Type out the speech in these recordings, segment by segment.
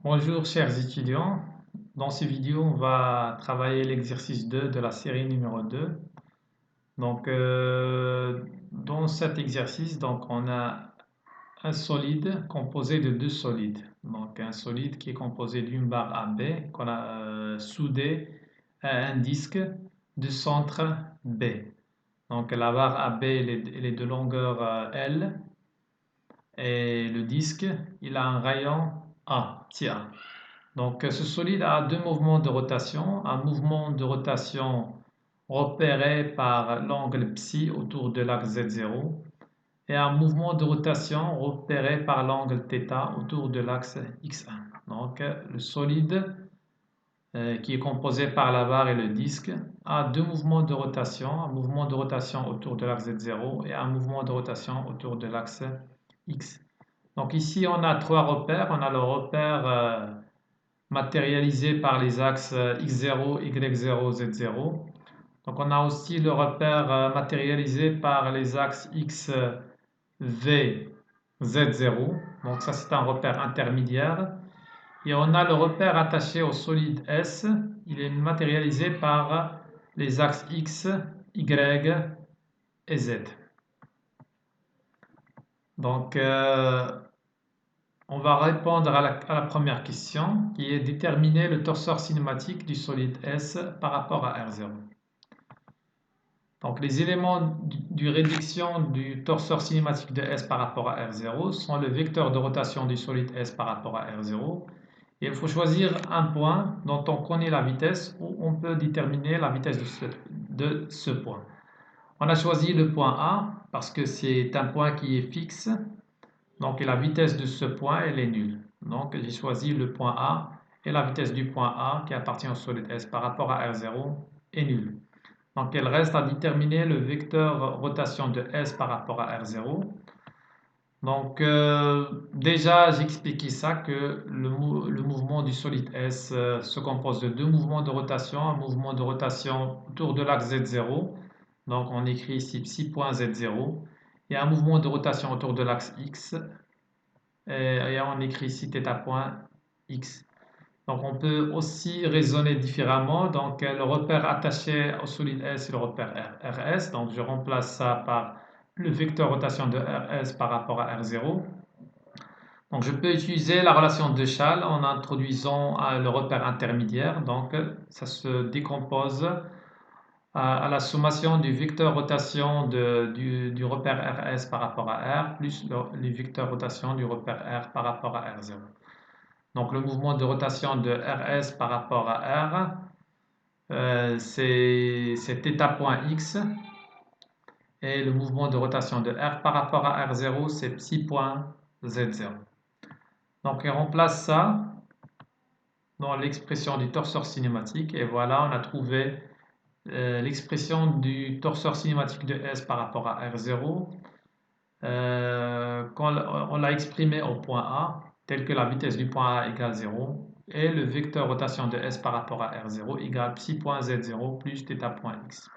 Bonjour chers étudiants, dans cette vidéo on va travailler l'exercice 2 de la série numéro 2. Donc dans cet exercice on a un solide composé de deux solides. Donc un solide qui est composé d'une barre AB qu'on a soudée à un disque de centre B. Donc la barre AB elle est de longueur L et le disque il a un rayon A, petit a. Donc, ce solide a deux mouvements de rotation. Un mouvement de rotation repéré par l'angle ψ autour de l'axe Z0 et un mouvement de rotation repéré par l'angle θ autour de l'axe X1. Donc, le solide qui est composé par la barre et le disque a deux mouvements de rotation, un mouvement de rotation autour de l'axe Z0 et un mouvement de rotation autour de l'axe X. Donc ici, on a trois repères. On a le repère matérialisé par les axes x0, y0, z0. Donc on a aussi le repère matérialisé par les axes x, v, z0. Donc ça c'est un repère intermédiaire. Et on a le repère attaché au solide S. Il est matérialisé par les axes x, y et z. Donc on va répondre à la première question qui est déterminer le torseur cinématique du solide S par rapport à R0. Donc les éléments de réduction du torseur cinématique de S par rapport à R0 sont le vecteur de rotation du solide S par rapport à R0. Et il faut choisir un point dont on connaît la vitesse ou on peut déterminer la vitesse de ce point. On a choisi le point A parce que c'est un point qui est fixe. Donc la vitesse de ce point, elle est nulle. Donc j'ai choisi le point A et la vitesse du point A qui appartient au solide S par rapport à R0 est nulle. Donc il reste à déterminer le vecteur rotation de S par rapport à R0. Donc déjà j'ai expliqué ça que le mouvement du solide S se compose de deux mouvements de rotation. Un mouvement de rotation autour de l'axe Z0. Donc on écrit ici psi.Z0 et un mouvement de rotation autour de l'axe X et on écrit ici θ.x. Donc on peut aussi raisonner différemment. Donc le repère attaché au solide S est le repère RS. Donc je remplace ça par le vecteur rotation de RS par rapport à R0. Donc je peux utiliser la relation de Schall en introduisant le repère intermédiaire. Donc ça se décompose à la sommation du vecteur rotation du repère RS par rapport à R plus le vecteur rotation du repère R par rapport à R0. Donc le mouvement de rotation de RS par rapport à R, c'est θ.x et le mouvement de rotation de R par rapport à R0, c'est psi.z0. Donc on remplace ça dans l'expression du torseur cinématique et voilà, on a trouvé l'expression du torseur cinématique de S par rapport à R0. On l'a exprimé au point A, tel que la vitesse du point A égale 0 et le vecteur rotation de S par rapport à R0 égale psi.z0 plus θ.x.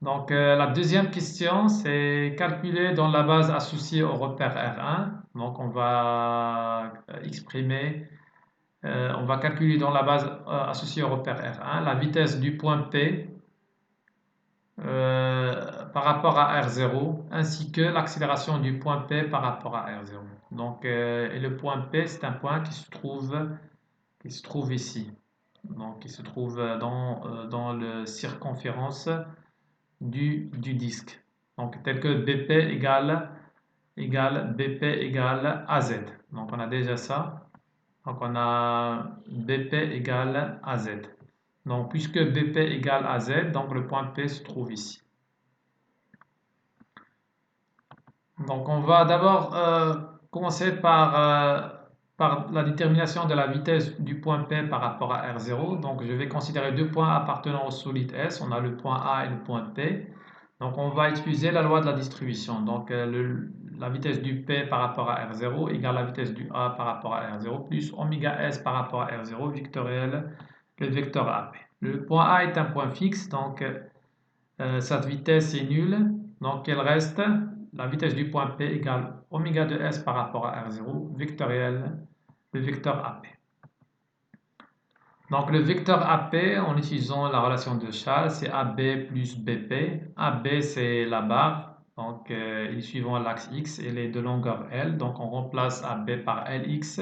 Donc la deuxième question, c'est calculer dans la base associée au repère R1. Donc on va on va calculer dans la base associée au repère R1 la vitesse du point P par rapport à R0 ainsi que l'accélération du point P par rapport à R0. Donc et le point P c'est un point qui se trouve ici. Donc qui se trouve dans la circonférence du disque. Donc tel que BP égale BP égale AZ. Donc on a déjà ça. Donc on a BP égale AZ. Donc puisque BP égale AZ, donc le point P se trouve ici. Donc on va d'abord commencer par la détermination de la vitesse du point P par rapport à R0. Donc je vais considérer deux points appartenant au solide S. On a le point A et le point P. Donc on va utiliser la loi de la distribution. Donc la vitesse du P par rapport à R0 égale la vitesse du A par rapport à R0 plus oméga S par rapport à R0 vectoriel le vecteur AP. Le point A est un point fixe, donc cette vitesse est nulle. Donc il reste la vitesse du point P égale oméga de S par rapport à R0 vectoriel le vecteur AP. Donc le vecteur AP, en utilisant la relation de Charles, c'est AB plus BP. AB, c'est la barre, donc il est suivant l'axe X, elle est de longueur L, donc on remplace AB par LX.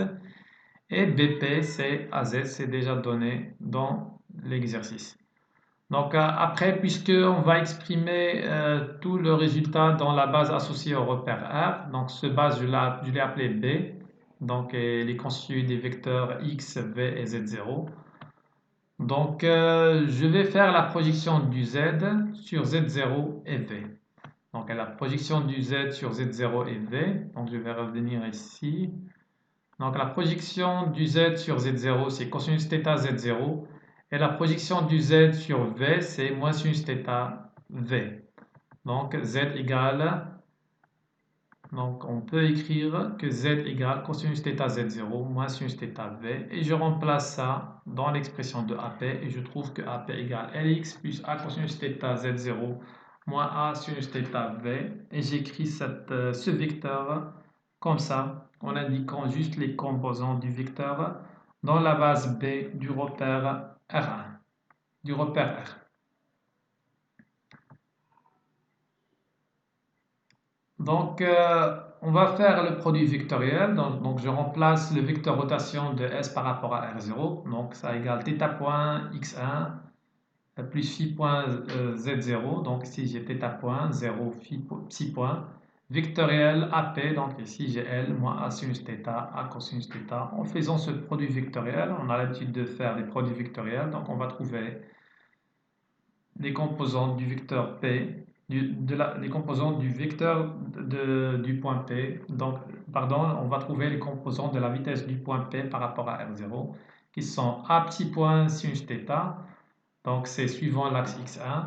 Et BP, c'est AZ, c'est déjà donné dans l'exercice. Donc après, puisqu'on va exprimer tout le résultat dans la base associée au repère R, donc ce base, je l'ai appelé B, donc elle est constituée des vecteurs X, V et Z0. Donc je vais faire la projection du Z sur Z0 et V. Donc la projection du Z sur Z0 et V, donc je vais revenir ici. Donc la projection du Z sur Z0, c'est cosinus θ Z0. Et la projection du Z sur V, c'est moins sinus θ V. Donc Z égale, donc on peut écrire que Z égale cosinus θ Z0 moins sinus θ V. Et je remplace ça dans l'expression de AP. Et je trouve que AP égale LX plus A cosinus θ Z0 moins A sinus θ V. Et j'écris ce vecteur comme ça, en indiquant juste les composants du vecteur dans la base B du repère R1, du repère R. Donc, on va faire le produit vectoriel. Donc, je remplace le vecteur rotation de S par rapport à R0. Donc, ça égale θ point x1 plus phi point z0. Donc, ici, j'ai θ point 0 psi point. Vectoriel AP, donc ici j'ai L moins A sinus θ, A cosinus θ. En faisant ce produit vectoriel, on a l'habitude de faire des produits vectoriels, donc on va trouver les composants du vecteur P, les composants du vecteur du point P, donc, pardon, on va trouver les composants de la vitesse du point P par rapport à R0, qui sont A psi point sinus θ, donc c'est suivant l'axe x1,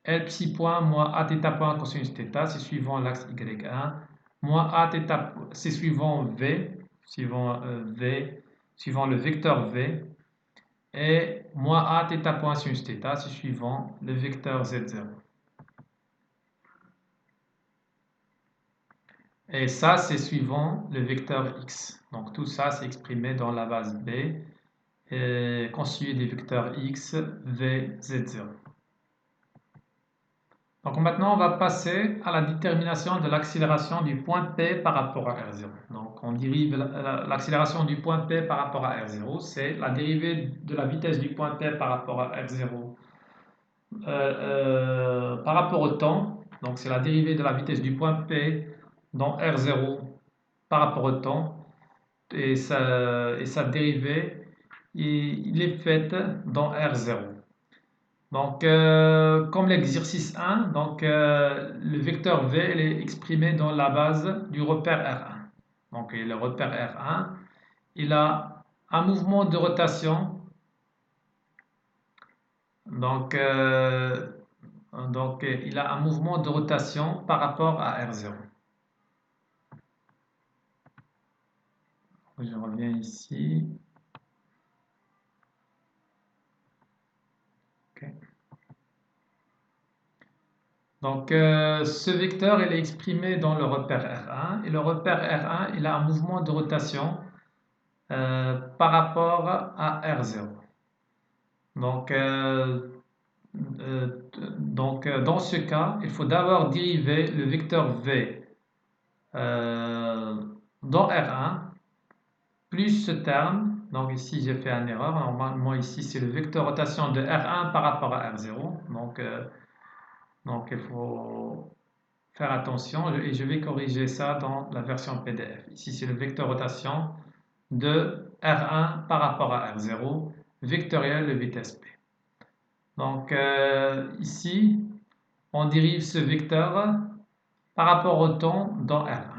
L psi point moins A θ point cosinus θ, c'est suivant l'axe y1, moins A θ, c'est suivant V, suivant le vecteur V, et moins A θ point sinus θ, c'est suivant le vecteur Z0. Et ça, c'est suivant le vecteur X. Donc tout ça, c'est exprimé dans la base B, constituée des vecteurs X, V, Z0. Donc maintenant, on va passer à la détermination de l'accélération du point P par rapport à R0. Donc on dérive l'accélération du point P par rapport à R0, c'est la dérivée de la vitesse du point P par rapport à R0 par rapport au temps. Donc c'est la dérivée de la vitesse du point P dans R0 par rapport au temps. Et sa dérivée, il est faite dans R0. Donc, comme l'exercice 1, donc, le vecteur V est exprimé dans la base du repère R1. Donc, le repère R1, il a un mouvement de rotation. Donc, il a un mouvement de rotation par rapport à R0. Je reviens ici. Okay. Donc, ce vecteur, il est exprimé dans le repère R1. Et le repère R1, il a un mouvement de rotation par rapport à R0. Donc, dans ce cas, il faut d'abord dériver le vecteur V dans R1 plus ce terme. Donc ici, j'ai fait une erreur. Normalement, ici, c'est le vecteur rotation de R1 par rapport à R0. Donc il faut faire attention et je vais corriger ça dans la version PDF. Ici, c'est le vecteur rotation de R1 par rapport à R0, vectoriel de vitesse P. Donc ici, on dérive ce vecteur par rapport au temps dans R1.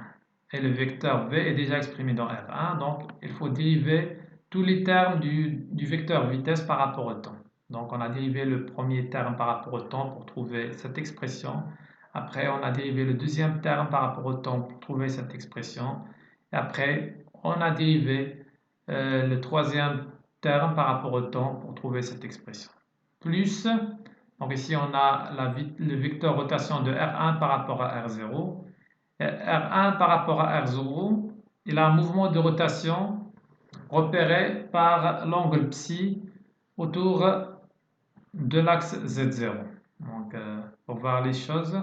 Et le vecteur V est déjà exprimé dans R1, donc il faut dériver tous les termes du vecteur vitesse par rapport au temps. Donc on a dérivé le premier terme par rapport au temps pour trouver cette expression. Après, on a dérivé le deuxième terme par rapport au temps pour trouver cette expression. Et après, on a dérivé le troisième terme par rapport au temps pour trouver cette expression. Plus, donc ici on a le vecteur rotation de R1 par rapport à R0. R1 par rapport à R0, il a un mouvement de rotation repéré par l'angle psi autour de l'axe Z0. Donc, pour voir les choses,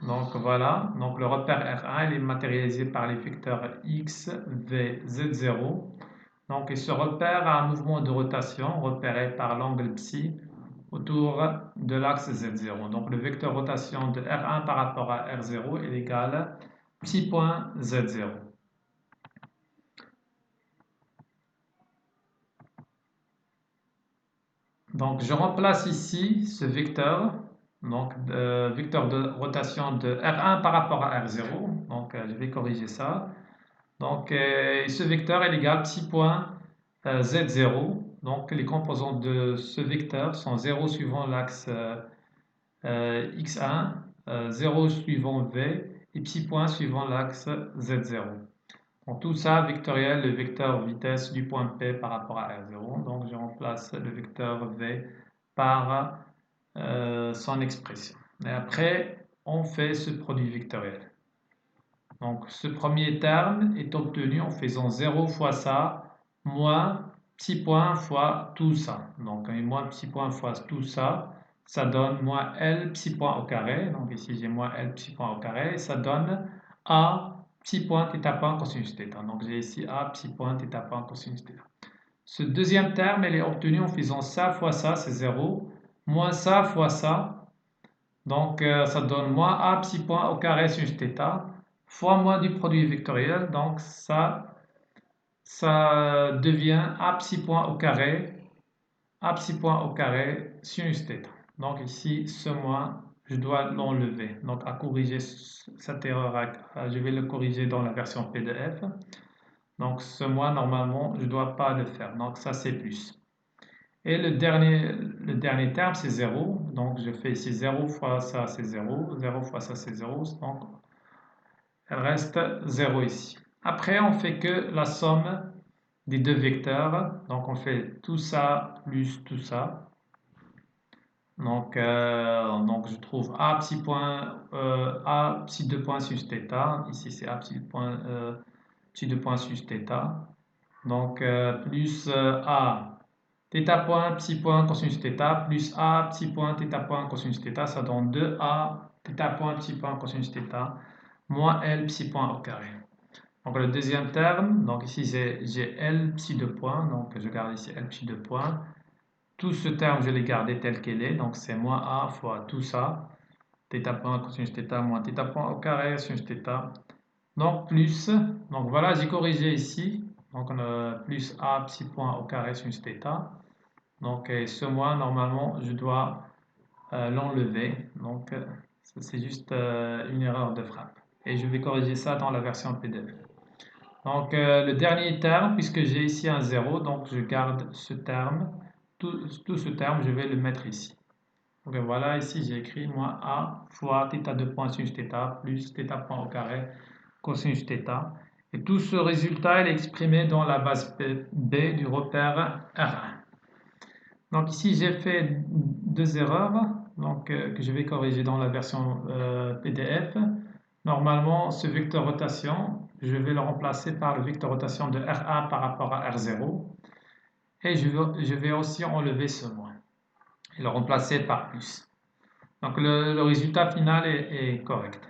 donc voilà, donc le repère R1 il est matérialisé par les vecteurs X, V, Z0. Donc, il se repère à un mouvement de rotation repéré par l'angle psi autour de l'axe Z0. Donc, le vecteur rotation de R1 par rapport à R0 est égal à psi point Z0. Donc, je remplace ici ce vecteur, donc vecteur de rotation de R1 par rapport à R0. Donc, je vais corriger ça. Donc, ce vecteur est égal à psi point Z0. Donc, les composants de ce vecteur sont 0 suivant l'axe X1, 0 suivant V et psi point suivant l'axe Z0. Donc, tout ça vectoriel, le vecteur vitesse du point P par rapport à R0. Donc, je remplace le vecteur V par son expression. Et après, on fait ce produit vectoriel. Donc, ce premier terme est obtenu en faisant 0 fois ça, moins psi point fois tout ça. Donc, moins psi point fois tout ça, ça donne moins L psi point au carré. Donc, ici, j'ai moins L psi point au carré. Ça donne A psi point θ point cosinus θ. Donc, j'ai ici A psi point θ point cosinus θ. Ce deuxième terme, il est obtenu en faisant ça fois ça, c'est 0, moins ça fois ça. Donc, ça donne moins A psi point au carré sinus θ fois moins du produit vectoriel. Donc, ça devient A psi point au carré sinus θ. Donc, ici, ce moins, je dois l'enlever. Donc, à corriger cette erreur, je vais le corriger dans la version PDF. Donc, ce moins, normalement, je ne dois pas le faire. Donc, ça, c'est plus. Et le dernier terme, c'est 0. Donc, je fais ici 0 fois ça, c'est 0. 0 fois ça, c'est 0. Donc, elle reste 0 ici. Après, on fait que la somme des deux vecteurs. Donc, on fait tout ça plus tout ça. Donc je trouve A psi point, A psi 2 points sus θ. Ici, c'est A psi 2 points sus θ. Donc, plus A θ point psi point cosinus θ plus A psi point θ point cosinus θ, ça donne 2A θ point psi point cosinus θ moins L psi point au carré. Donc le deuxième terme, donc ici j'ai L psi 2 points, donc je garde ici L psi 2 points. Tout ce terme, je l'ai gardé tel qu'il est, donc c'est moins A fois tout ça, θ point cosinus θ moins θ point au carré sinus θ. Donc plus, donc voilà, j'ai corrigé ici, donc on a plus A psi point au carré sinus θ. Donc ce moins, normalement, je dois l'enlever. Donc c'est juste une erreur de frappe. Et je vais corriger ça dans la version PDF. Donc le dernier terme, puisque j'ai ici un 0, donc je garde ce terme. Tout ce terme, je vais le mettre ici. Donc voilà, ici j'ai écrit moins A fois θ2 point sinus θ plus θ point au carré cosinus θ. Et tout ce résultat est exprimé dans la base B du repère R1. Donc ici j'ai fait deux erreurs donc, que je vais corriger dans la version PDF. Normalement ce vecteur rotation, je vais le remplacer par le vecteur rotation de R1 par rapport à R0 et je vais aussi enlever ce moins et le remplacer par plus. Donc le résultat final est correct.